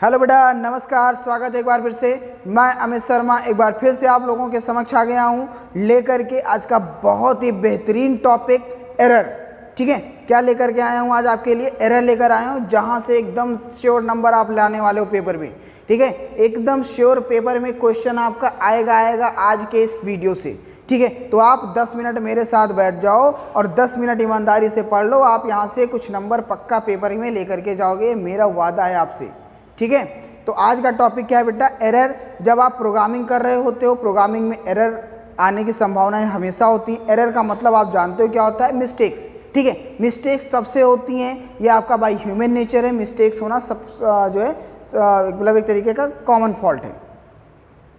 Hello बेटा, नमस्कार। स्वागत है एक बार फिर से। मैं अमित शर्मा एक बार फिर से आप लोगों के समक्ष आ गया हूँ लेकर के आज का बहुत ही बेहतरीन टॉपिक एरर। ठीक है, क्या लेकर के आया हूँ आज आपके लिए? एरर लेकर आया हूँ, जहाँ से एकदम श्योर नंबर आप लाने वाले हो पेपर में। ठीक है, एकदम श्योर पेपर में क्वेश्चन आपका आएगा आज के इस वीडियो से। ठीक है, तो आप 10 मिनट मेरे साथ बैठ जाओ और 10 मिनट ईमानदारी से पढ़ लो। आप यहाँ से कुछ नंबर पक्का पेपर में लेकर के जाओगे, मेरा वादा है आपसे। ठीक है, तो आज का टॉपिक क्या है बेटा? एरर। जब आप प्रोग्रामिंग कर रहे होते हो, प्रोग्रामिंग में एरर आने की संभावनाएं हमेशा होती हैं। एरर का मतलब आप जानते हो क्या होता है? मिस्टेक्स। ठीक है, मिस्टेक्स सबसे होती हैं, ये आपका बाई ह्यूमन नेचर है। मिस्टेक्स होना सब जो है मतलब एक तरीके का कॉमन फॉल्ट है।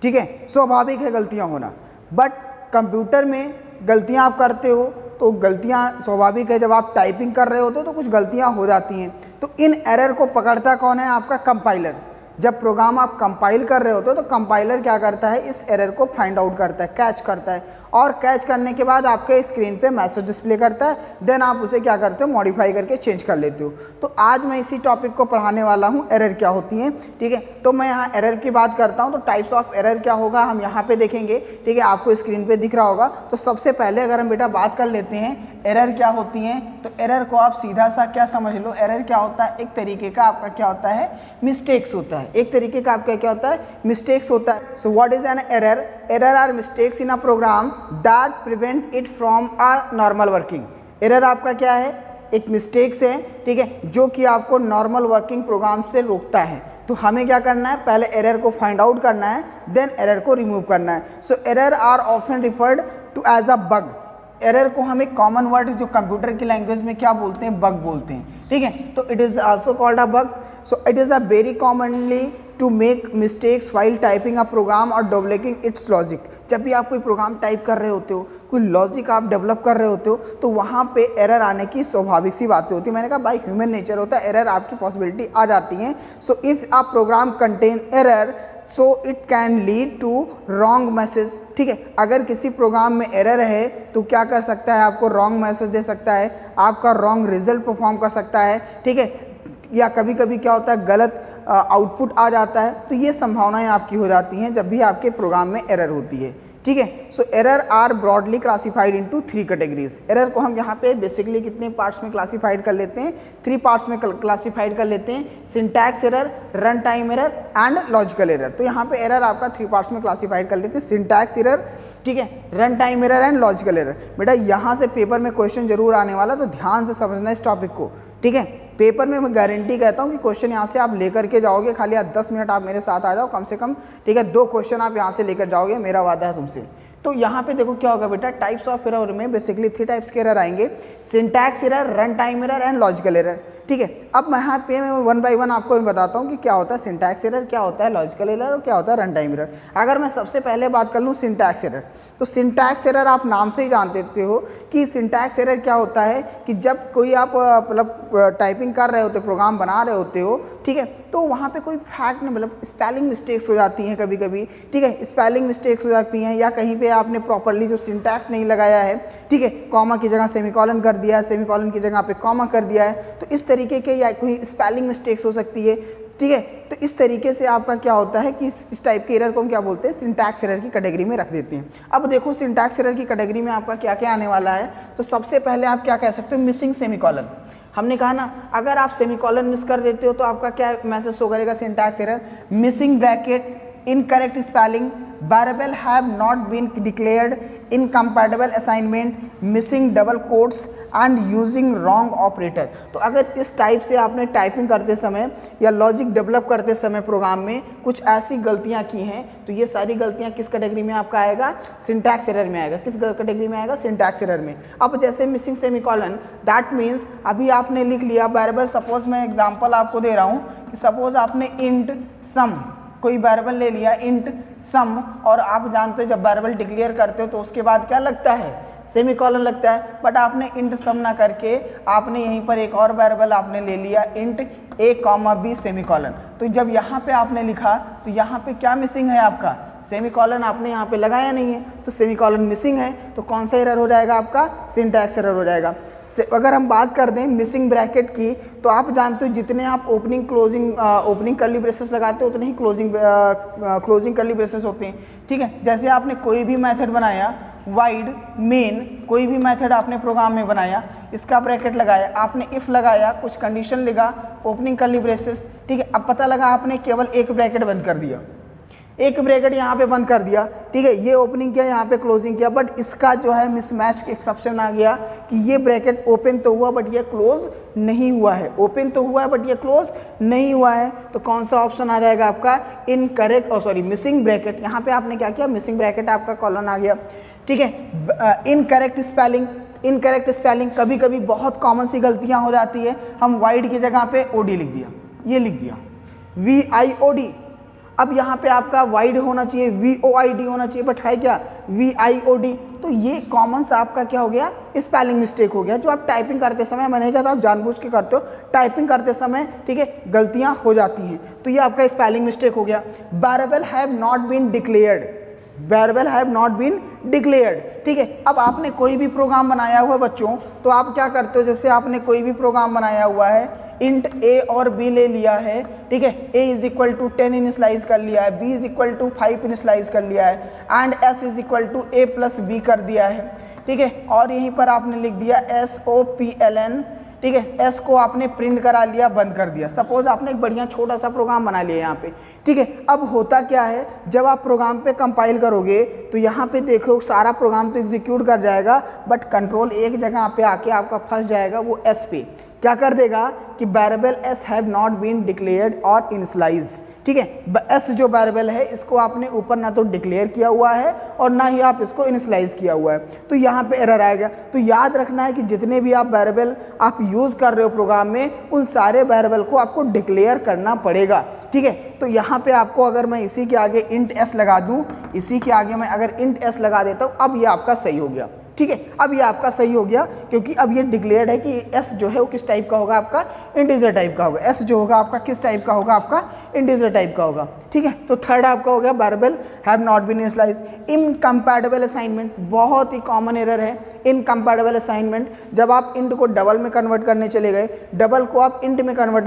ठीक है, स्वाभाविक है गलतियां होना। बट कंप्यूटर में गलतियां आप करते हो तो गलतियां स्वाभाविक है। जब आप टाइपिंग कर रहे होते हो तो कुछ गलतियां हो जाती हैं। तो इन एरर को पकड़ता कौन है? आपका कंपाइलर। जब प्रोग्राम आप कंपाइल कर रहे होते हो तो कंपाइलर क्या करता है? इस एरर को फाइंड आउट करता है, कैच करता है, और कैच करने के बाद आपके स्क्रीन पे मैसेज डिस्प्ले करता है। देन आप उसे क्या करते हो? मॉडिफाई करके चेंज कर लेते हो। तो आज मैं इसी टॉपिक को पढ़ाने वाला हूँ, एरर क्या होती हैं। ठीक है, तो मैं यहाँ एरर की बात करता हूँ। तो टाइप्स ऑफ एरर क्या होगा हम यहाँ पे देखेंगे। ठीक है, आपको स्क्रीन पे दिख रहा होगा। तो सबसे पहले अगर हम बेटा बात कर लेते हैं एरर क्या होती हैं, तो एरर को आप सीधा सा क्या समझ लो, एरर क्या होता है? एक तरीके का आपका क्या होता है? मिस्टेक्स होता है। एक तरीके का आपका क्या होता है? मिस्टेक्स होता है। So what is an error? Error are mistakes in a program that prevent it from a normal working. Error आपका क्या है? एक मिस्टेक्स है। ठीक है, जो कि आपको नॉर्मल वर्किंग प्रोग्राम से रोकता है। तो हमें क्या करना है? पहले एरर को फाइंड आउट करना है, देन एरर को रिमूव करना है। So error are often referred to as a bug. Error को हम एक कॉमन वर्ड जो कंप्यूटर की लैंग्वेज में क्या बोलते हैं? बग बोलते हैं। ठीक है, तो it is also called a bug. So it is a very commonly to make mistakes while typing a program और डेवलपिंग इट्स लॉजिक। जब भी आप कोई प्रोग्राम टाइप कर रहे होते हो, कोई लॉजिक आप डेवलप कर रहे होते हो, तो वहाँ पे एरर आने की स्वाभाविक सी बातें होती है। मैंने कहा बाई ह्यूमन नेचर होता है, एरर आपकी पॉसिबिलिटी आ जाती है। So if a program contain error so it can lead to wrong message. ठीक है, अगर किसी प्रोग्राम में एरर है तो क्या कर सकता है? आपको रॉन्ग मैसेज दे सकता है, आपका रॉन्ग रिजल्ट परफॉर्म कर सकता है। ठीक है, या कभी कभी क्या होता है? गलत आउटपुट आ जाता है। तो ये संभावनाएं आपकी हो जाती हैं जब भी आपके प्रोग्राम में एरर होती है। ठीक है, so error are broadly classified into 3 categories. Error को हम यहाँ पे बेसिकली कितने पार्ट्स में क्लासिफाइड कर लेते हैं? 3 पार्ट्स में क्लासिफाइड कर लेते हैं। Syntax error, run time error and logical error. तो यहाँ पे एरर आपका 3 पार्ट्स में क्लासिफाइड कर लेते हैं। सिंटैक्स एरर, ठीक है, run time error and logical error. बेटा यहाँ से पेपर में क्वेश्चन जरूर आने वाला, तो ध्यान से समझना इस टॉपिक को। ठीक है, पेपर में मैं गारंटी कहता हूँ कि क्वेश्चन यहाँ से आप लेकर के जाओगे। खाली आप 10 मिनट आप मेरे साथ आ जाओ कम से कम। ठीक है, 2 क्वेश्चन आप यहाँ से लेकर जाओगे, मेरा वादा है तुमसे। तो यहाँ पे देखो क्या होगा बेटा, टाइप्स ऑफ एरर में बेसिकली 3 टाइप्स के एरर आएंगे। Syntax error, run time error and logical error. ठीक है, अब मैं यहाँ पे 1 बाय 1 आपको बताता हूँ कि क्या होता है सिंटैक्स एरर, क्या होता है लॉजिकल एरर और क्या होता है रन टाइम एरर। अगर मैं सबसे पहले बात कर लूँ सिंटैक्स एरर, तो सिंटैक्स एरर आप नाम से ही जानते हो कि सिंटैक्स एरर क्या होता है कि जब कोई आप मतलब टाइपिंग कर रहे होते, प्रोग्राम बना रहे होते हो, ठीक है, तो वहाँ पे कोई फैक्ट नहीं, मतलब स्पेलिंग मिस्टेक्स हो जाती हैं कभी कभी। ठीक है, स्पेलिंग मिस्टेक्स हो जाती हैं, या कहीं पे आपने प्रॉपर्ली जो सिंटैक्स नहीं लगाया है, ठीक है, कॉमा की जगह सेमीकोलन कर दिया है, सेमीकोलन की जगह पे कॉमा कर दिया है, तो इस तरीके के या कोई स्पेलिंग मिस्टेक्स हो सकती है। ठीक है, तो इस तरीके से आपका क्या होता है कि इस टाइप के एरर को हम क्या बोलते हैं? सिंटैक्स एरर की कैटेगरी में रख देते हैं। अब देखो सिंटैक्स एरर की कैटेगरी में आपका क्या क्या आने वाला है। तो सबसे पहले आप क्या कह सकते हो? Missing semicolon. हमने कहा ना, अगर आप सेमीकोलन मिस कर देते हो तो आपका क्या मैसेज शो करेगा? Syntax error. Missing bracket, incorrect spelling, variable have not been declared, incompatible assignment, missing double quotes and using wrong operator. तो अगर इस टाइप से आपने टाइपिंग करते समय या लॉजिक डेवलप करते समय प्रोग्राम में कुछ ऐसी गलतियां की हैं, तो ये सारी गलतियां किस कैटेगरी में आपका आएगा? सिंटैक्स एरर में आएगा। किस कैटेगरी में आएगा? सिंटैक्स एरर में। अब जैसे मिसिंग सेमीकोलन, दैट मीन्स अभी आपने लिख लिया वेरिएबल, सपोज मैं एग्जांपल आपको दे रहा हूँ कि सपोज आपने इंट सम कोई वेरिएबल ले लिया, इंट सम, और आप जानते हो जब वेरिएबल डिक्लेयर करते हो तो उसके बाद क्या लगता है? सेमीकोलन लगता है। बट आपने इंट सम ना करके आपने यहीं पर एक और वेरिएबल आपने ले लिया, इंट a, b सेमीकोलन। तो जब यहाँ पे आपने लिखा तो यहाँ पे क्या मिसिंग है आपका? सेमीकॉलन आपने यहाँ पे लगाया नहीं है, तो सेमीकॉलन मिसिंग है, तो कौन सा एरर हो जाएगा आपका, सिंटैक्स एरर हो जाएगा। अगर हम बात कर दें मिसिंग ब्रैकेट की, तो आप जानते हो जितने आप ओपनिंग कर्ली ब्रेसेस लगाते हो उतने ही क्लोजिंग कर्ली ब्रेसेस होते हैं, ठीक है। जैसे आपने कोई भी मेथड बनाया, वाइड, मेन, कोई भी मेथड आपने प्रोग्राम में बनाया, इसका ब्रैकेट लगाया, आपने इफ लगाया, कुछ कंडीशन लिखा, ओपनिंग कर्ली ब्रेसेस, ठीक है। अब पता लगा आपने केवल एक ब्रैकेट बंद कर दिया, एक ब्रैकेट यहाँ पे बंद कर दिया, ठीक है, ये ओपनिंग किया, यहाँ पे क्लोजिंग किया, बट इसका जो है मिसमैच एक्सेप्शन आ गया कि ये ब्रैकेट ओपन तो हुआ बट ये क्लोज नहीं हुआ है, ओपन तो हुआ है बट ये क्लोज नहीं हुआ है, तो कौन सा ऑप्शन आ जाएगा आपका, इनकरेक्ट, मिसिंग ब्रैकेट। यहाँ पे आपने क्या किया, मिसिंग ब्रैकेट आपका कॉलन आ गया, ठीक है। इनकरेक्ट स्पेलिंग कभी कभी बहुत कॉमन सी गलतियां हो जाती है, हम वाइड की जगह पे ओडी लिख दिया, ये लिख दिया VIOD, अब यहाँ पे आपका वाइड होना चाहिए VOID होना चाहिए, बट है क्या VIOD, तो ये कॉमन सा आपका क्या हो गया, स्पेलिंग मिस्टेक हो गया, जो आप टाइपिंग करते समय, मैंने कहा था आप जानबूझ के करते हो, टाइपिंग करते समय, ठीक है, गलतियां हो जाती हैं, तो ये आपका स्पेलिंग मिस्टेक हो गया। Variable have not been declared, variable have not been declared, ठीक है। अब आपने कोई भी प्रोग्राम बनाया हुआ है बच्चों, तो आप क्या करते हो, जैसे आपने कोई भी प्रोग्राम बनाया हुआ है, इंट a और b ले लिया है, ठीक है, a is equal to 10 initialise कर लिया है, b is equal to 5 initialise कर लिया है, and s is equal to a plus b कर दिया है, ठीक है, और यहीं पर आपने लिख दिया SOPLN, ठीक है, S को आपने प्रिंट करा लिया, बंद कर दिया। सपोज आपने एक बढ़िया छोटा सा प्रोग्राम बना लिया यहाँ पे, ठीक है। अब होता क्या है, जब आप प्रोग्राम पे कंपाइल करोगे तो यहाँ पे देखो सारा प्रोग्राम तो एग्जीक्यूट कर जाएगा, बट कंट्रोल एक जगह पे आके आपका फंस जाएगा, वो S पे क्या कर देगा कि variable S have not been declared और इनिशियलाइज, ठीक है। S जो वेरिएबल है इसको आपने ऊपर ना तो डिक्लेयर किया हुआ है और ना ही आप इसको इनिशियलाइज किया हुआ है, तो यहाँ पे एरर आएगा। तो याद रखना है कि जितने भी आप वेरिएबल आप यूज़ कर रहे हो प्रोग्राम में, उन सारे वेरिएबल को आपको डिक्लेयर करना पड़ेगा, ठीक है। तो यहाँ पे आपको अगर मैं इसी के आगे इंट S लगा दूँ, इसी के आगे मैं अगर इंट S लगा देता हूँ, अब ये आपका सही हो गया, ठीक है। अब ये आपका सही हो गया, क्योंकि अब ये डिक्लेयर्ड है कि S जो है वो किस टाइप का होगा, आपका इंटीजर टाइप का होगा। S जो होगा आपका किस टाइप का होगा, आपका इंटीजर टाइप का होगा, ठीक है। तो थर्ड आपका हो गया variable have not been initialise. Incompatible assignment बहुत ही कॉमन एरर है, इनकम्पैटिबल असाइनमेंट। जब आप इंट को डबल में कन्वर्ट करने चले गए, डबल को आप इंट में कन्वर्ट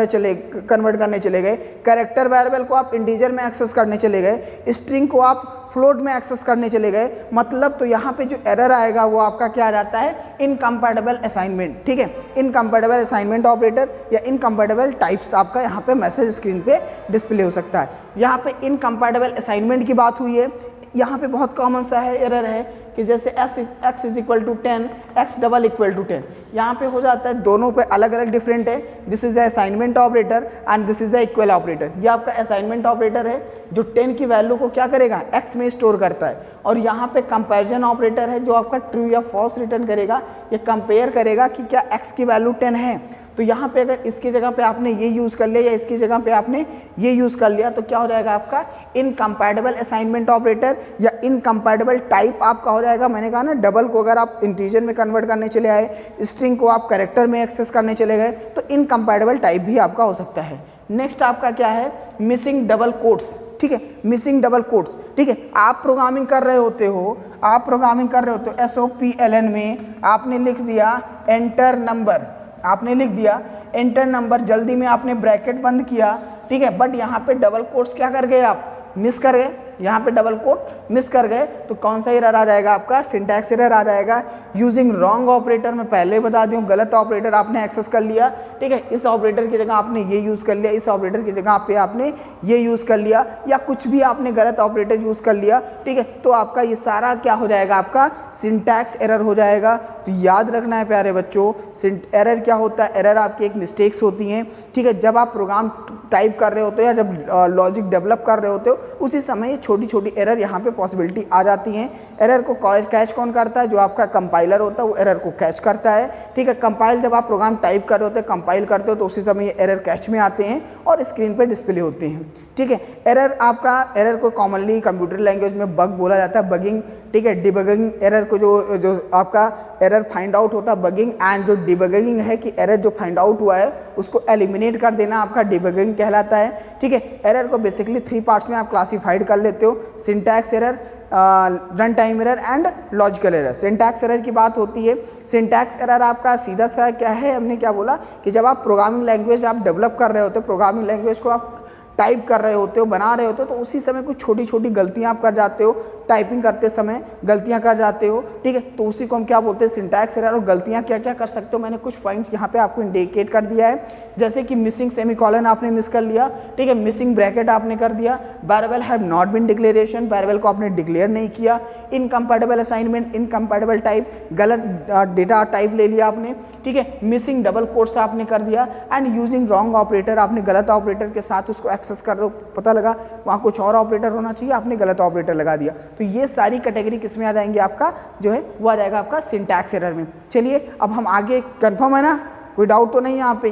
करने चले गए, कैरेक्टर वेरिएबल को आप इंटीजर में एक्सेस करने चले गए, स्ट्रिंग को आप फ्लोट में एक्सेस करने चले गए, मतलब तो यहाँ पे जो एरर आएगा वो आपका क्या आ जाता है, इनकम्पैटिबल असाइनमेंट, ठीक है। इनकम्पैटिबल असाइनमेंट ऑपरेटर या इनकम्पैटिबल टाइप्स आपका यहाँ पे मैसेज स्क्रीन पे डिस्प्ले हो सकता है। यहाँ पे इनकम्पैटिबल असाइनमेंट की बात हुई है, यहाँ पे बहुत कॉमन सा है एरर है कि जैसे x is equal to 10, x double equal to 10, यहाँ पे हो जाता है दोनों पे अलग अलग डिफरेंट है। This is assignment operator and this is equal operator. ये आपका असाइनमेंट ऑपरेटर है जो 10 की वैल्यू को क्या करेगा, x में स्टोर करता है, और यहाँ पे कंपैरिजन ऑपरेटर है जो आपका ट्रू या फॉल्स रिटर्न करेगा, ये कंपेयर करेगा कि क्या x की वैल्यू 10 है। तो यहाँ पे अगर इसकी जगह पे आपने ये यूज़ कर लिया या इसकी जगह पे आपने ये यूज़ कर लिया, तो क्या हो जाएगा आपका इनकम्पैटिबल असाइनमेंट ऑपरेटर या इनकम्पैटिबल टाइप आपका हो जाएगा। मैंने कहा ना, डबल को अगर आप इंटीजर में कन्वर्ट करने चले आए, स्ट्रिंग को आप कैरेक्टर में एक्सेस करने चले गए, तो इनकम्पैटिबल टाइप भी आपका हो सकता है। नेक्स्ट आपका क्या है, मिसिंग डबल कोट्स, ठीक है, मिसिंग डबल कोट्स, ठीक है। आप प्रोग्रामिंग कर रहे होते हो, SOPLN में आपने लिख दिया एंटर नंबर, आपने लिख दिया एंटर नंबर, जल्दी में आपने ब्रैकेट बंद किया, ठीक है, बट यहाँ पे डबल कोट्स क्या कर गए, आप मिस कर गए, यहाँ पे डबल कोट मिस कर गए, तो कौन सा एरर आ जाएगा आपका, सिंटैक्स एरर आ जाएगा। यूजिंग रॉन्ग ऑपरेटर, मैं पहले बता दूं, गलत ऑपरेटर आपने एक्सेस कर लिया, ठीक है, इस ऑपरेटर की जगह आपने ये यूज़ कर लिया, इस ऑपरेटर की जगह पे आपने ये यूज़ कर लिया, या कुछ भी आपने गलत ऑपरेटर यूज़ कर लिया, ठीक है, तो आपका ये सारा क्या हो जाएगा, आपका सिंटैक्स एरर हो जाएगा। तो याद रखना है प्यारे बच्चों, एरर क्या होता है, एरर आपकी एक मिस्टेक्स होती हैं, ठीक है। जब आप प्रोग्राम टाइप कर रहे होते हो या जब लॉजिक डेवलप कर रहे होते हो, उसी समय ये छोटी छोटी एरर यहाँ पे पॉसिबिलिटी आ जाती हैं। एरर को कैच कौन करता है? जो आपका कंपाइलर होता है वो एरर को कैच करता है, ठीक है। कंपाइल जब आप प्रोग्राम टाइप कर रहे होते हैं, कंपाइल करते हो तो उसी समय ये एरर कैच में आते हैं और स्क्रीन पे डिस्प्ले होते हैं, ठीक है। एरर को कॉमनली कंप्यूटर लैंग्वेज में बग बोला जाता है, बगिंग, ठीक है। डिबगिंग एरर को जो आपका एरर फाइंड आउट होता है बगिंग, एंड जो डिबगिंग है कि एरर जो फाइंड आउट हुआ है उसको एलिमिनेट कर देना आपका डिबगिंग कहलाता है, ठीक है। एरर को बेसिकली 3 पार्ट्स में आप क्लासिफाइड कर लेते हो, syntax error, run time error and logical error. Syntax error की बात होती है, सिंटैक्स एरर आपका सीधा सा क्या है, हमने क्या बोला कि जब आप प्रोग्रामिंग लैंग्वेज आप डेवलप कर रहे होते हो, प्रोग्रामिंग लैंग्वेज को आप टाइप कर रहे होते हो, बना रहे होते हो, तो उसी समय कुछ छोटी छोटी गलतियां आप कर जाते हो, टाइपिंग करते समय गलतियां कर जाते हो, ठीक है। तो उसी को हम क्या बोलते हैं? Syntax error. और गलतियां क्या क्या कर सकते हो, मैंने कुछ पॉइंट्स यहाँ पे आपको इंडिकेट कर दिया है, जैसे कि मिसिंग सेमीकोलन आपने मिस कर लिया, ठीक है, मिसिंग ब्रैकेट आपने कर दिया, variable have not been declaration, variable को आपने डिक्लेयर नहीं किया, इनकम्पैटिबल असाइनमेंट, इनकम्पैटिबल टाइप, गलत डेटा टाइप ले लिया आपने, ठीक है, मिसिंग डबल कोट्स आपने कर दिया, एंड यूजिंग रॉन्ग ऑपरेटर, आपने गलत ऑपरेटर के साथ उसको एक्सेस कर रहे हो, पता लगा वहाँ कुछ और ऑपरेटर होना चाहिए, आपने गलत ऑपरेटर लगा दिया। तो ये सारी कैटेगरी किस में आ जाएंगे? आपका जो है वो आ जाएगा आपका सिंटैक्स एरर में। चलिए अब हम आगे, कंफर्म है ना, कोई डाउट तो नहीं यहाँ पे,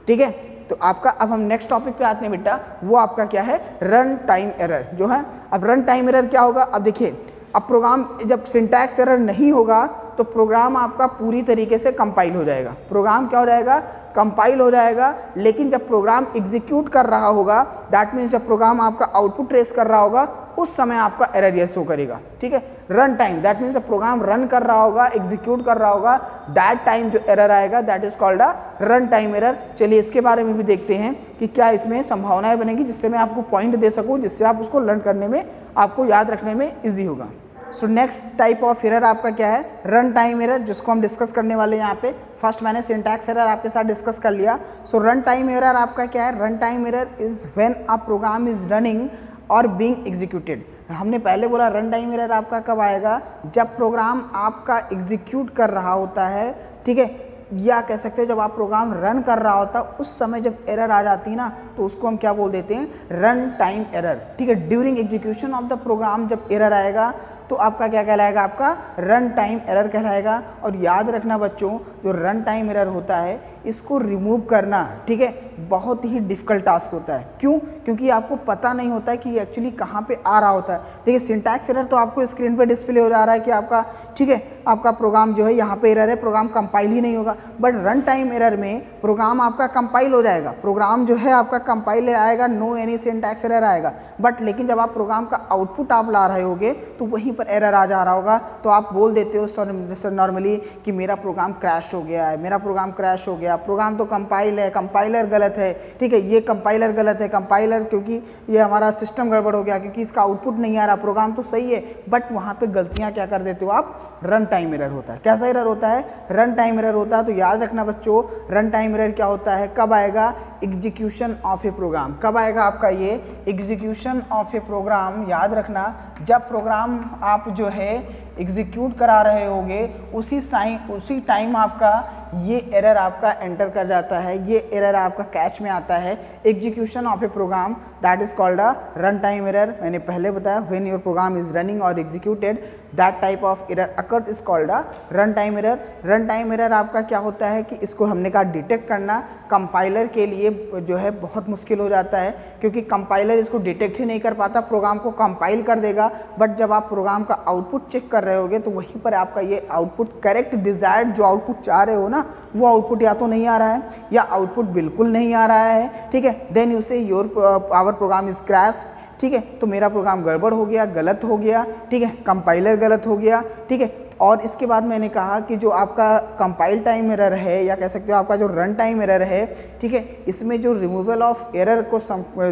ठीक है। तो आपका अब हम नेक्स्ट टॉपिक पे आते हैं बेटा, वो आपका क्या है? रन टाइम एरर जो है। अब रन टाइम एरर क्या होगा? अब देखिए, अब प्रोग्राम जब सिंटैक्स एरर नहीं होगा तो प्रोग्राम आपका पूरी तरीके से कंपाइल हो जाएगा, प्रोग्राम क्या हो जाएगा? कंपाइल हो जाएगा। लेकिन जब प्रोग्राम एग्जीक्यूट कर रहा होगा, दैट मीन्स जब प्रोग्राम आपका आउटपुट ट्रेस कर रहा होगा, उस समय आपका एरर ये शो करेगा, ठीक है। रन टाइम, दैट मीन्स जब प्रोग्राम रन कर रहा होगा, एग्जीक्यूट कर रहा होगा, दैट टाइम जो एरर आएगा that is called a run time error. चलिए इसके बारे में भी देखते हैं कि क्या इसमें संभावनाएं बनेगी, जिससे मैं आपको पॉइंट दे सकूं, जिससे आप उसको लर्न करने में, आपको याद रखने में ईजी होगा। So next type of error आपका क्या है? रन टाइम एरर, जिसको हम डिस्कस करने वाले हैं यहाँ पे। फर्स्ट मैंने सिंटैक्स एरर आपके साथ डिस्कस कर लिया। सो रन टाइम एरर आपका क्या है? Run time error is when a program is running और बीइंग एग्जीक्यूटेड। हमने पहले बोला रन टाइम एरर आपका कब आएगा? जब प्रोग्राम आपका एग्जीक्यूट कर रहा होता है, ठीक है, या कह सकते हो जब आप प्रोग्राम रन कर रहा होता है उस समय जब एरर आ जाती है ना, तो उसको हम क्या बोल देते हैं? रन टाइम एरर, ठीक है। During execution of the program जब एरर आएगा तो आपका क्या कहलाएगा? आपका रन टाइम एरर कहलाएगा। और याद रखना बच्चों, जो रन टाइम एरर होता है इसको रिमूव करना, ठीक है, बहुत ही डिफिकल्ट टास्क होता है। क्यों? क्योंकि आपको पता नहीं होता है कि ये एक्चुअली कहाँ पे आ रहा होता है। देखिए सिंटैक्स एरर तो आपको स्क्रीन पे डिस्प्ले हो जा रहा है कि आपका, ठीक है, आपका प्रोग्राम जो है यहाँ पे एरर है, प्रोग्राम कंपाइल ही नहीं होगा। बट रन टाइम एरर में प्रोग्राम आपका कंपाइल हो जाएगा, प्रोग्राम जो है आपका कंपाइल आएगा, नो एनी सिंटैक्स एरर आएगा। बट लेकिन जब आप प्रोग्राम का आउटपुट आप ला रहे होगे तो वहीं पर एरर आ जा रहा होगा, तो आप बोल देते हो सर नॉर्मली कि मेरा प्रोग्राम क्रैश हो गया है, मेरा प्रोग्राम क्रैश हो गया, प्रोग्राम तो कंपाइल है, कंपाइलर गलत है, ठीक है, ये कंपाइलर गलत है, कंपाइलर क्योंकि ये हमारा सिस्टम गड़बड़ हो गया क्योंकि इसका आउटपुट नहीं आ रहा, प्रोग्राम तो सही है। बट वहाँ पे गलतियाँ क्या कर देते हो आप? रन टाइम एरर होता है। कैसा एरर होता है? रन टाइम एरर होता है। तो याद रखना बच्चों, रन टाइम एरर क्या होता है, कब आएगा? Execution of a program. कब आएगा आपका ये? Execution of a program. याद रखना, जब प्रोग्राम आप जो है एग्जीक्यूट करा रहे होगे उसी टाइम आपका ये एरर आपका एंटर कर जाता है, ये एरर आपका कैच में आता है। Execution of a program that is called a run time error. मैंने पहले बताया, when your program is running और executed that type of error occurred is called a run time error. Run time error आपका क्या होता है कि इसको हमने कहा डिटेक्ट करना कंपाइलर के लिए जो है बहुत मुश्किल हो जाता है, क्योंकि कंपाइलर इसको डिटेक्ट ही नहीं कर पाता, प्रोग्राम को कंपाइल कर देगा। बट जब आप प्रोग्राम का आउटपुट चेक कर रहे होगे तो वहीं पर आपका ये आउटपुट करेक्ट डिजायर्ड जो आउटपुट चाह रहे हो ना, वो आउटपुट या तो नहीं आ रहा है या आउटपुट बिल्कुल नहीं आ रहा है, ठीक है। Then you say your our program is crash, ठीक है, तो मेरा प्रोग्राम गड़बड़ हो गया, गलत हो गया, ठीक है, कंपाइलर गलत हो गया, ठीक है। और इसके बाद मैंने कहा कि जो आपका कंपाइल टाइम एरर है या कह सकते हो आपका जो रन टाइम एरर है, ठीक है, इसमें जो रिमूवल ऑफ एरर को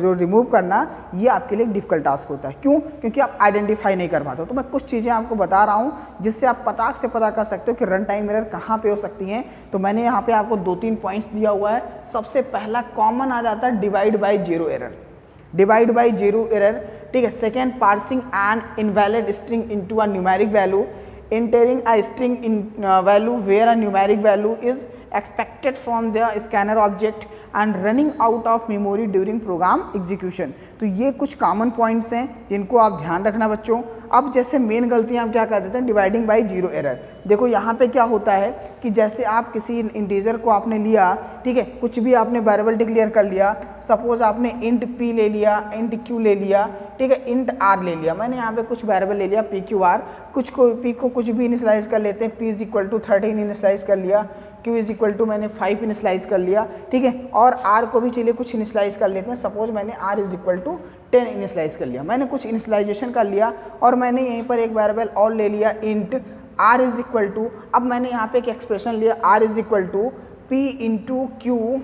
जो रिमूव करना ये आपके लिए डिफिकल्ट टास्क होता है। क्यों? क्योंकि आप आइडेंटिफाई नहीं कर पाते हो। तो मैं कुछ चीज़ें आपको बता रहा हूँ जिससे आप पटाख से पता कर सकते हो कि रन टाइम एरर कहाँ पे हो सकती हैं। तो मैंने यहाँ पे आपको 2-3 पॉइंट्स दिया हुआ है। सबसे पहला कॉमन आ जाता है divide by zero error, divide by zero error, ठीक है। Second, parsing N invalid string into a numeric value, entering a string in value where a numeric value is expected from the scanner object and running out of memory during program execution। तो ये कुछ common points हैं जिनको आप ध्यान रखना बच्चों। अब जैसे मेन गलतियां हम क्या कर देते हैं, डिवाइडिंग बाय जीरो एरर। देखो यहाँ पे क्या होता है कि जैसे आप किसी इंटीजर को आपने लिया, ठीक है, कुछ भी आपने वेरिएबल डिक्लेयर कर लिया, सपोज आपने इंट p ले लिया, इंट q ले लिया, ठीक है, इंट r ले लिया। मैंने यहाँ पे कुछ वेरिएबल ले लिया p q r, कुछ को p को कुछ भी इनिशियलाइज कर लेते हैं, p is equal to 13 initialise कर लिया, q इज इक्वल टू मैंने 5 इनिशियलाइज कर लिया, ठीक है, और r को भी चलिए कुछ इनिशियलाइज कर लेते हैं, सपोज मैंने r is equal to 10 initialise कर लिया। मैंने कुछ इनिशियलाइजेशन कर लिया और मैंने यहीं पर एक वेरिएबल और ले लिया int r is equal to, अब मैंने यहाँ पे एक एक्सप्रेशन लिया r is equal to p into q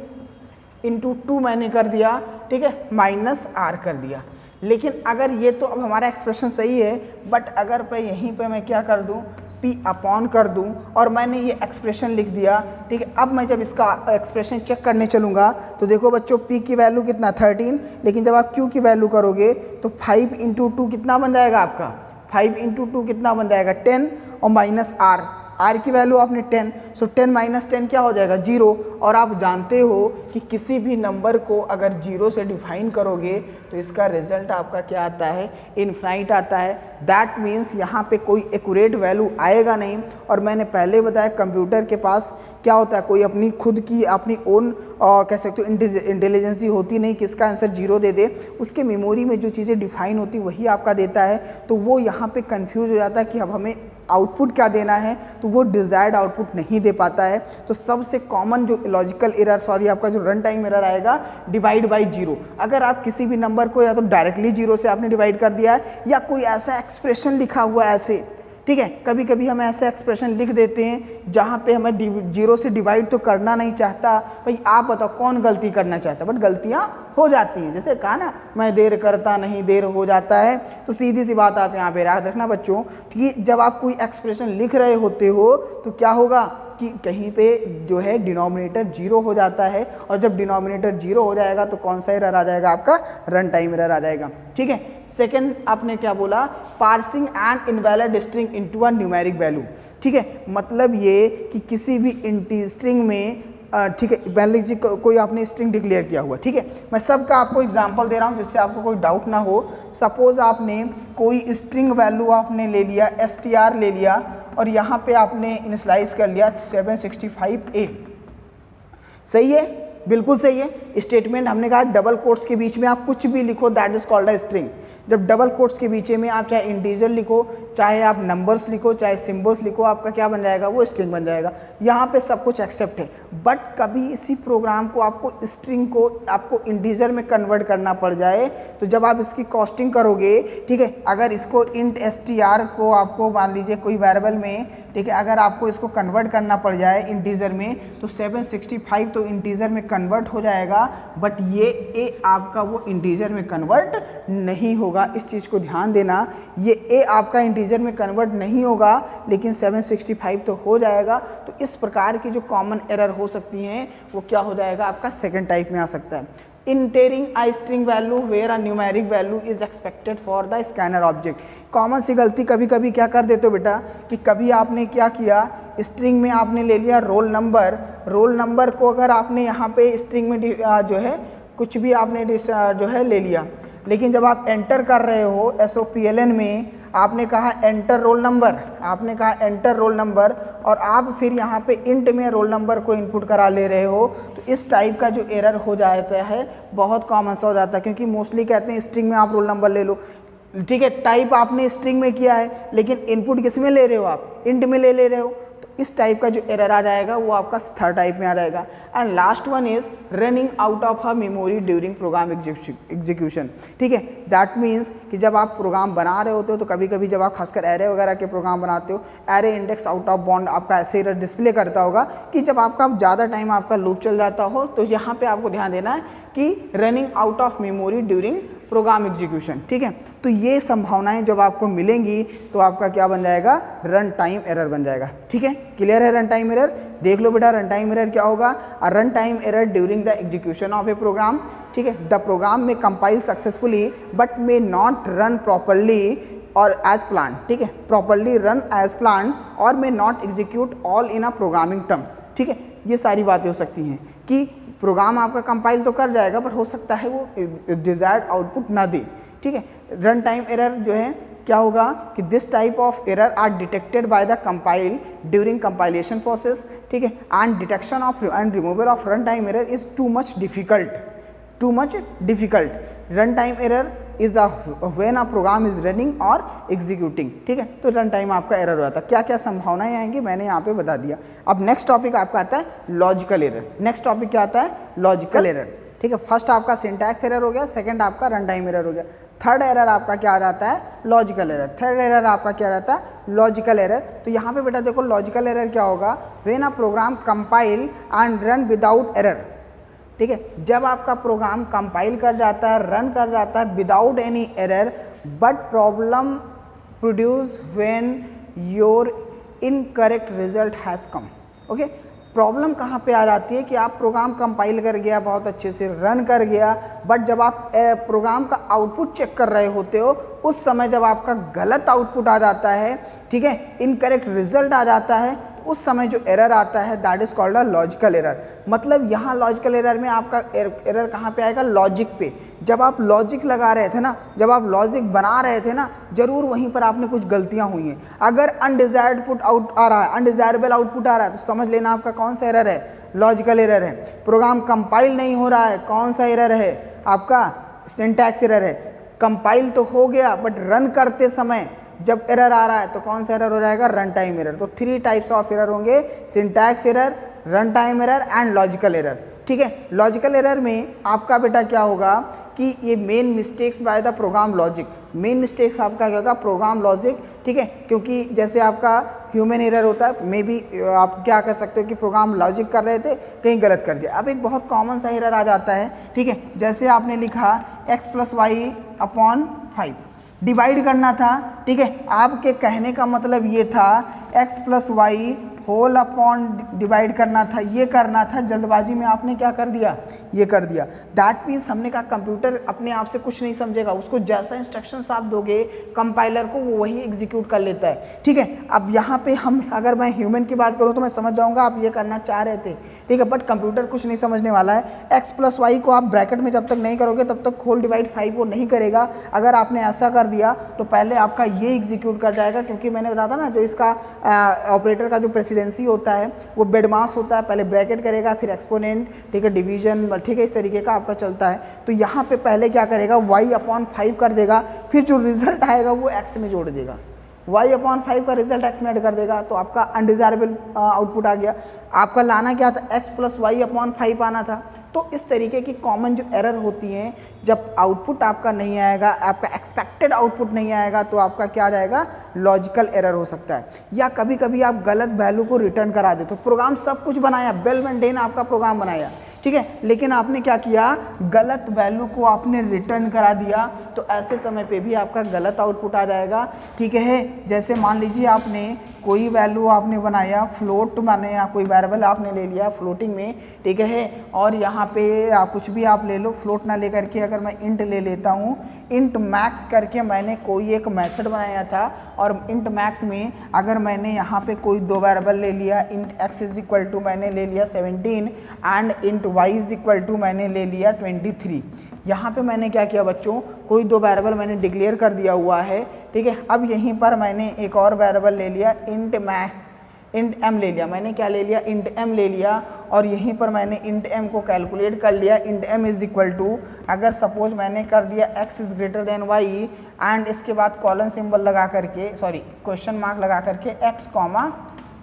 into 2 मैंने कर दिया, ठीक है, माइनस r कर दिया। लेकिन अगर ये तो अब हमारा एक्सप्रेशन सही है, बट अगर पे यहीं पे मैं क्या कर दूँ, p अपॉन कर दूं और मैंने ये एक्सप्रेशन लिख दिया, ठीक है। अब मैं जब इसका एक्सप्रेशन चेक करने चलूँगा तो देखो बच्चों p की वैल्यू कितना 13, लेकिन जब आप q की वैल्यू करोगे तो 5 इंटू 2 कितना बन जाएगा आपका, 5 इंटू 2 कितना बन जाएगा 10 और माइनस r की वैल्यू आपने 10, सो 10 माइनस 10 क्या हो जाएगा 0। और आप जानते हो कि किसी भी नंबर को अगर 0 से डिफाइन करोगे तो इसका रिजल्ट आपका क्या आता है, इनफाइनाइट आता है। दैट मीन्स यहाँ पे कोई एक्यूरेट वैल्यू आएगा नहीं। और मैंने पहले बताया कंप्यूटर के पास क्या होता है, कोई अपनी खुद की अपनी ओन कह सकते हो इंटेलिजेंसी होती नहीं कि इसका आंसर 0 दे दे। उसके मेमोरी में जो चीज़ें डिफाइन होती वही आपका देता है, तो वो यहाँ पे कंफ्यूज हो जाता है कि अब हमें आउटपुट क्या देना है, तो वो डिजायर्ड आउटपुट नहीं दे पाता है। तो सबसे कॉमन जो लॉजिकल एरर, सॉरी आपका जो रन टाइम एरर आएगा, डिवाइड बाय जीरो। अगर आप किसी भी नंबर को या तो डायरेक्टली जीरो से आपने डिवाइड कर दिया है या कोई ऐसा एक्सप्रेशन लिखा हुआ है ऐसे, ठीक है, कभी कभी हम ऐसे एक्सप्रेशन लिख देते हैं जहाँ पे हमें जीरो से डिवाइड तो करना नहीं चाहता। भाई आप बताओ कौन गलती करना चाहता, बट गलतियाँ हो जाती हैं। जैसे कहा ना, मैं देर करता नहीं देर हो जाता है। तो सीधी सी बात आप यहाँ पे याद रखना बच्चों कि जब आप कोई एक्सप्रेशन लिख रहे होते हो तो क्या होगा कि कहीं पे जो है डिनोमिनेटर 0 हो जाता है, और जब डिनोमिनेटर 0 हो जाएगा तो कौन सा एरर आ जाएगा, आपका रन टाइम एरर आ जाएगा, ठीक है। सेकंड आपने क्या बोला, parsing N invalid string into a numeric value, ठीक है। मतलब ये कि किसी भी स्ट्रिंग में, ठीक है, मान लीजिए कोई आपने स्ट्रिंग डिक्लेयर किया हुआ, ठीक है। मैं सबका आपको एग्जांपल दे रहा हूँ जिससे आपको कोई डाउट ना हो। सपोज आपने कोई स्ट्रिंग वैल्यू आपने ले लिया, str ले लिया, और यहाँ पे आपने इनिशियलाइज कर लिया 765A। सही है, बिल्कुल सही है। स्टेटमेंट हमने कहा डबल कोट्स के बीच में आप कुछ भी लिखो, that is called a string. जब डबल कोट्स के बीच में आप चाहे इंटीजर लिखो, चाहे आप नंबर्स लिखो, चाहे सिंबल्स लिखो, आपका क्या बन जाएगा, वो स्ट्रिंग बन जाएगा। यहाँ पे सब कुछ एक्सेप्ट है। बट कभी इसी प्रोग्राम को आपको स्ट्रिंग को आपको इंटीजर में कन्वर्ट करना पड़ जाए, तो जब आप इसकी कॉस्टिंग करोगे, ठीक है, अगर इसको इंट str को आपको मान लीजिए कोई वेरिएबल में, ठीक है, अगर आपको इसको कन्वर्ट करना पड़ जाए इंटीजर में, तो 765 तो इंटीजर में कन्वर्ट हो जाएगा, बट ये ए आपका वो इंटीजर में कन्वर्ट नहीं होगा। इस चीज़ को ध्यान देना, ये ए आपका इंटीजर में कन्वर्ट नहीं होगा, लेकिन 765 तो हो जाएगा। तो इस प्रकार की जो कॉमन एरर हो सकती हैं वो क्या हो जाएगा, आपका सेकंड टाइप में आ सकता है। इंटेरिंग a string value where a numeric value is expected for the scanner object। Common सी गलती कभी कभी क्या कर देते हो बेटा कि कभी आपने क्या किया, स्ट्रिंग में आपने ले लिया रोल नंबर को अगर आपने यहाँ पे स्ट्रिंग में जो है कुछ भी आपने जो है ले लिया, लेकिन जब आप एंटर कर रहे हो SOPLN में आपने कहा एंटर रोल नंबर, और आप फिर यहाँ पे इंट में रोल नंबर को इनपुट करा ले रहे हो, तो इस टाइप का जो एरर हो जाता है बहुत कॉमन सा हो जाता है। क्योंकि मोस्टली कहते हैं स्ट्रिंग में आप रोल नंबर ले लो, ठीक है, टाइप आपने स्ट्रिंग में किया है, लेकिन इनपुट किस में ले रहे हो, आप इंट में ले रहे हो। तो इस टाइप का जो एरर आ जाएगा वो आपका थर्ड टाइप में आ जाएगा। And last one is running out of a memory during program execution, ठीक है। दैट मीन्स कि जब आप प्रोग्राम बना रहे होते हो तो कभी कभी जब आप खासकर एरे वगैरह के प्रोग्राम बनाते हो, array index out of bound आपका ऐसे एरर डिस्प्ले करता होगा कि जब आपका ज़्यादा टाइम आपका लूप चल जाता हो, तो यहाँ पे आपको ध्यान देना है कि running out of memory during program execution, ठीक है। तो ये संभावनाएं जब आपको मिलेंगी तो आपका क्या बन जाएगा, रन टाइम एरर बन जाएगा, ठीक है। क्लियर है रन टाइम एरर? देख लो बेटा रन टाइम एरर क्या होगा, run time error during the execution of a program, ठीक है। The program may compile successfully but may not run properly और एज प्लान, ठीक है, प्रॉपरली रन एज प्लान और may not execute all in a programming terms, ठीक है। ये सारी बातें हो सकती हैं कि प्रोग्राम आपका कंपाइल तो कर जाएगा बट हो सकता है वो डिजायर्ड आउटपुट ना दे, ठीक है। रन टाइम एरर जो है क्या होगा कि this type of error are detected by the compile during compilation process, ठीक है, and detection of and removal of run time error is too much difficult. Run time error is when a program is running और executing, ठीक है। तो run time आपका error हो जाता है। क्या क्या संभावनाएं आएंगी मैंने यहाँ पे बता दिया। अब नेक्स्ट टॉपिक आपका आता है लॉजिकल एरर। नेक्स्ट टॉपिक क्या आता है? लॉजिकल एरर, ठीक है। फर्स्ट आपका सिंटैक्स एरर हो गया, सेकंड आपका रन टाइम एरर हो गया, थर्ड एरर आपका क्या आ जाता है? Logical error. थर्ड एरर आपका क्या रहता है? Logical error. तो यहाँ पे बेटा देखो लॉजिकल एरर क्या होगा? When a program compile and run without error, ठीक है। जब आपका प्रोग्राम कंपाइल कर जाता है, रन कर जाता है without any error, but problem produce when your incorrect result has come, okay. Problem कहाँ पे आ जाती है कि आप प्रोग्राम कंपाइल कर गया, बहुत अच्छे से रन कर गया, बट जब आप प्रोग्राम का आउटपुट चेक कर रहे होते हो उस समय जब आपका गलत आउटपुट आ जाता है, ठीक है, इनकरेक्ट रिजल्ट आ जाता है, उस समय जो एरर आता है that is called a logical error. मतलब यहाँ लॉजिकल एरर में आपका एरर कहाँ पे आएगा? लॉजिक पे। जब आप लॉजिक लगा रहे थे ना, जब आप लॉजिक बना रहे थे ना, जरूर वहीं पर आपने कुछ गलतियाँ हुई हैं। अगर अनडिजायर्ड पुट आउट आ रहा है, अनडिजायरेबल आउटपुट आ रहा है, तो समझ लेना आपका कौन सा एरर है? लॉजिकल एरर है। प्रोग्राम कंपाइल नहीं हो रहा है, कौन सा एरर है? आपका सिंटैक्स एरर है। कंपाइल तो हो गया बट रन करते समय जब एरर आ रहा है तो कौन सा एरर हो जाएगा? Run time error. तो 3 टाइप्स ऑफ एरर होंगे, syntax error, run time error and logical error, ठीक है। लॉजिकल एरर में आपका बेटा क्या होगा कि ये main mistakes by the program logic. Main mistakes आपका क्या होगा? प्रोग्राम लॉजिक, ठीक है। क्योंकि जैसे आपका ह्यूमन एरर होता है, मे बी आप क्या कर सकते हो कि प्रोग्राम लॉजिक कर रहे थे, कहीं गलत कर दिया। अब एक बहुत कॉमन सा एरर आ जाता है, ठीक है। जैसे आपने लिखा x + y/5 डिवाइड करना था, ठीक है। आपके कहने का मतलब ये था x + y whole upon divide करना था, ये करना था, जल्दबाजी में आपने क्या कर दिया? ये कर दिया। दैट मीन्स हमने कहा कंप्यूटर अपने आप से कुछ नहीं समझेगा, उसको जैसा इंस्ट्रक्शंस आप दोगे कंपाइलर को वो वही एग्जीक्यूट कर लेता है, ठीक है। अब यहाँ पे हम अगर मैं ह्यूमन की बात करूँ तो मैं समझ जाऊँगा आप ये करना चाह रहे थे, ठीक है, बट कंप्यूटर कुछ नहीं समझने वाला है। x + y को आप ब्रैकेट में जब तक नहीं करोगे तब तक होल डिवाइड 5 वो नहीं करेगा। अगर आपने ऐसा कर दिया तो पहले आपका ये एग्जीक्यूट कर जाएगा, क्योंकि मैंने बताया था ना जो इसका ऑपरेटर का जो प्रेसिडेंसी होता है वो बेडमास होता है, पहले ब्रैकेट करेगा फिर एक्सपोनेंट, ठीक है, डिवीजन, ठीक है, इस तरीके का आपका चलता है। तो यहाँ पे पहले क्या करेगा? y/5 कर देगा, फिर जो रिजल्ट आएगा वो x में जोड़ देगा, y/5 का रिजल्ट x में ऐड कर देगा, तो आपका अनडिजायरेबल आउटपुट आ गया। आपका लाना क्या था? x + y/5 आना था। तो इस तरीके की कॉमन जो एरर होती हैं, जब आउटपुट आपका नहीं आएगा, आपका एक्सपेक्टेड आउटपुट नहीं आएगा, तो आपका क्या आ जाएगा? लॉजिकल एरर हो सकता है। या कभी कभी आप गलत वैल्यू को रिटर्न करा देते हो। प्रोग्राम सब कुछ बनाया, वेल मेंटेन आपका प्रोग्राम बनाया, ठीक है, लेकिन आपने क्या किया? गलत वैल्यू को आपने रिटर्न करा दिया, तो ऐसे समय पे भी आपका गलत आउटपुट आ जाएगा, ठीक है। जैसे मान लीजिए आपने कोई वैल्यू आपने बनाया, फ्लोट माने या कोई वेरिएबल आपने ले लिया फ्लोटिंग में, ठीक है, और यहाँ पे कुछ भी आप ले लो, फ्लोट ना लेकर के अगर मैं इंट ले लेता हूँ, इंट मैक्स करके मैंने कोई एक मेथड बनाया था, और इंट मैक्स में अगर मैंने यहाँ पे कोई 2 वेरिएबल ले लिया, इंट x = मैंने ले लिया 17 एंड इंट y = मैंने ले लिया 23। यहाँ पे मैंने क्या किया बच्चों? कोई 2 वेरिएबल मैंने डिक्लेयर कर दिया हुआ है, ठीक है। अब यहीं पर मैंने एक और वेरिएबल ले लिया, इंट m ले लिया। मैंने क्या ले लिया? इंट m ले लिया, और यहीं पर मैंने इंट m को कैलकुलेट कर लिया। इंट m = अगर सपोज मैंने कर दिया x > y एंड इसके बाद कॉलन सिंबल लगा करके, सॉरी क्वेश्चन मार्क लगा करके x,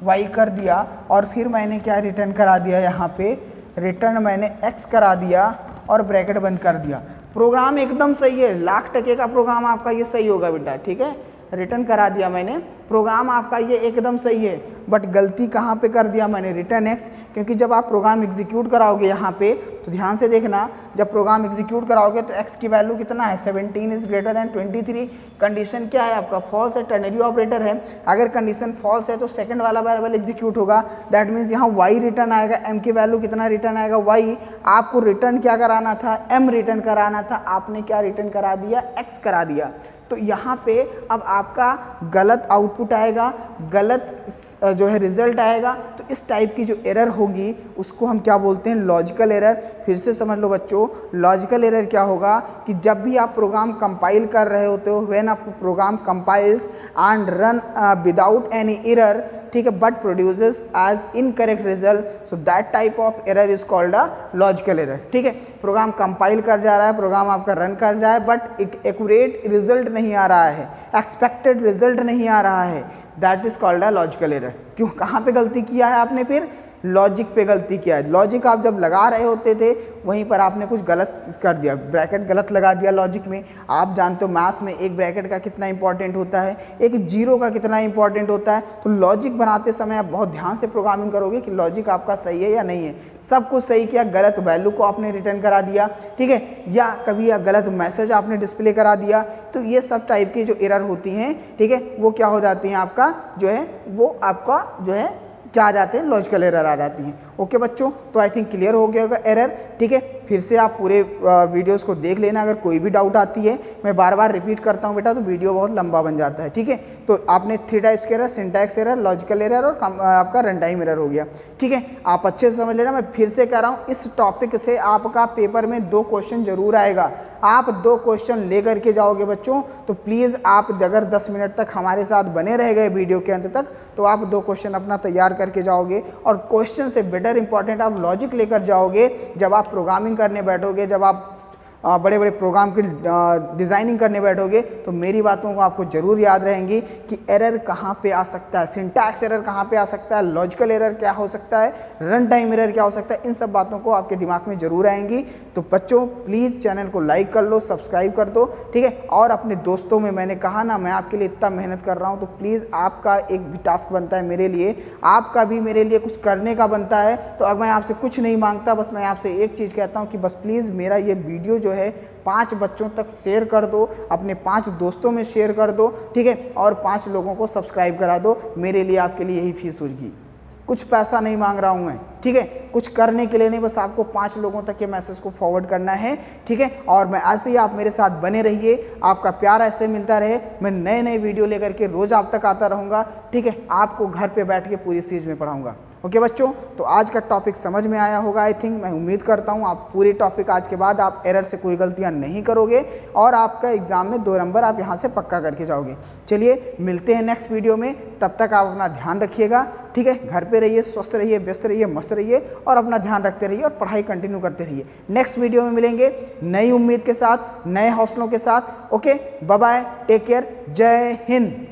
y कर दिया, और फिर मैंने क्या रिटर्न करा दिया? यहाँ पे रिटर्न मैंने x करा दिया और ब्रैकेट बंद कर दिया। प्रोग्राम एकदम सही है, 1,00,000% का प्रोग्राम आपका ये सही होगा बेटा, ठीक है। रिटर्न करा दिया मैंने, प्रोग्राम आपका ये एकदम सही है। बट गलती कहाँ पे कर दिया मैंने, रिटर्न एक्स, क्योंकि जब आप प्रोग्राम एग्जीक्यूट कराओगे यहाँ पे तो ध्यान से देखना, जब प्रोग्राम एग्जीक्यूट कराओगे तो एक्स की वैल्यू कितना है, 17 इज ग्रेटर देन 23। कंडीशन क्या है आपका, फॉल्स है, टर्नरी ऑपरेटर है। अगर कंडीशन फॉल्स है तो सेकंड वाला वेरिएबल एग्जीक्यूट होगा, दैट मीन्स यहाँ वाई रिटर्न आएगा, एम की वैल्यू कितना रिटर्न आएगा, वाई। आपको रिटर्न क्या कराना था, एम रिटर्न कराना था, आपने क्या रिटर्न करा दिया, एक्स करा दिया। तो यहाँ पे अब आपका गलत आउटपुट आएगा, गलत जो है रिजल्ट आएगा। तो इस टाइप की जो एरर होगी उसको हम क्या बोलते हैं, लॉजिकल एरर। फिर से समझ लो बच्चों, लॉजिकल एरर क्या होगा कि जब भी आप प्रोग्राम कंपाइल कर रहे होते हो, व्हेन आप program compiles and run without any error, ठीक है, but produces as incorrect result, so that type of error is called a logical error. ठीक है, प्रोग्राम कंपाइल कर जा रहा है, प्रोग्राम आपका रन कर जाए बट एक एक्यूरेट रिजल्ट नहीं आ रहा है, एक्सपेक्टेड रिजल्ट नहीं आ रहा है, that is called a logical error. क्यों, कहाँ पे गलती किया है आपने, फिर लॉजिक पे गलती किया है। लॉजिक आप जब लगा रहे होते थे वहीं पर आपने कुछ गलत कर दिया, ब्रैकेट गलत लगा दिया लॉजिक में। आप जानते हो मैथ्स में एक ब्रैकेट का कितना इंपॉर्टेंट होता है, एक जीरो का कितना इंपॉर्टेंट होता है। तो लॉजिक बनाते समय आप बहुत ध्यान से प्रोग्रामिंग करोगे कि लॉजिक आपका सही है या नहीं है। सब कुछ सही किया, गलत वैल्यू को आपने रिटर्न करा दिया, ठीक है, या कभी गलत मैसेज आपने डिस्प्ले करा दिया। तो ये सब टाइप की जो एरर होती हैं, ठीक है, वो क्या हो जाती हैं, आपका जो है वो आपका जो है क्या आ जाते हैं, लॉजिकल एरर आ जाती हैं। ओके बच्चों, तो आई थिंक क्लियर हो गया होगा एरर। ठीक है, फिर से आप पूरे वीडियोस को देख लेना, अगर कोई भी डाउट आती है, मैं बार बार रिपीट करता हूँ बेटा तो वीडियो बहुत लंबा बन जाता है। ठीक है, तो आपने 3 टाइप्स के error, syntax error, logical error और आपका रन टाइम एरर हो गया। ठीक है, आप अच्छे से समझ लेना। मैं फिर से कह रहा हूँ, इस टॉपिक से आपका पेपर में 2 क्वेश्चन जरूर आएगा। आप 2 क्वेश्चन ले करके जाओगे बच्चों, तो प्लीज़ आप अगर 10 मिनट तक हमारे साथ बने रह गए वीडियो के अंत तक, तो आप 2 क्वेश्चन अपना तैयार करके जाओगे। और क्वेश्चन से बेटर इंपॉर्टेंट आप लॉजिक लेकर जाओगे। जब आप प्रोग्रामिंग करने बैठोगे, जब आप बड़े बड़े प्रोग्राम की डिज़ाइनिंग करने बैठोगे, तो मेरी बातों को आपको ज़रूर याद रहेंगी कि एरर कहाँ पे आ सकता है, सिंटैक्स एरर कहाँ पे आ सकता है, लॉजिकल एरर क्या हो सकता है, रन टाइम एरर क्या हो सकता है। इन सब बातों को आपके दिमाग में ज़रूर आएंगी। तो बच्चों प्लीज़ चैनल को लाइक कर लो, सब्सक्राइब कर दो, ठीक है। और अपने दोस्तों में, मैंने कहा ना मैं आपके लिए इतना मेहनत कर रहा हूँ, तो प्लीज़ आपका एक भी टास्क बनता है मेरे लिए, आपका भी मेरे लिए कुछ करने का बनता है। तो अब मैं आपसे कुछ नहीं मांगता, बस मैं आपसे एक चीज़ कहता हूँ कि बस प्लीज़ मेरा ये वीडियो जो है 5 बच्चों तक शेयर कर दो, अपने 5 दोस्तों में शेयर कर दो, ठीक है, और 5 लोगों को सब्सक्राइब करा दो। मेरे लिए, आपके लिए यही फीस होगी, कुछ पैसा नहीं मांग रहा हूँ मैं, ठीक है, कुछ करने के लिए नहीं, बस आपको 5 लोगों तक ये मैसेज को फॉरवर्ड करना है, ठीक है। और मैं ऐसे ही, आप मेरे साथ बने रहिए, आपका प्यार ऐसे मिलता रहे, मैं नए नए वीडियो लेकर के रोज़ आप तक आता रहूँगा, ठीक है, आपको घर पे बैठ के पूरी सीरीज में पढ़ाऊँगा। ओके बच्चों, तो आज का टॉपिक समझ में आया होगा आई थिंक, मैं उम्मीद करता हूँ आप पूरे टॉपिक आज के बाद आप एरर से कोई गलतियाँ नहीं करोगे और आपका एग्जाम में 2 नंबर आप यहाँ से पक्का करके जाओगे। चलिए मिलते हैं नेक्स्ट वीडियो में, तब तक आप अपना ध्यान रखिएगा, ठीक है, घर पे रहिए, स्वस्थ रहिए, व्यस्त रहिए, मस्त रहिए और अपना ध्यान रखते रहिए और पढ़ाई कंटिन्यू करते रहिए। नेक्स्ट वीडियो में मिलेंगे नई उम्मीद के साथ, नए हौसलों के साथ। Okay, bye bye, take care, जय हिंद।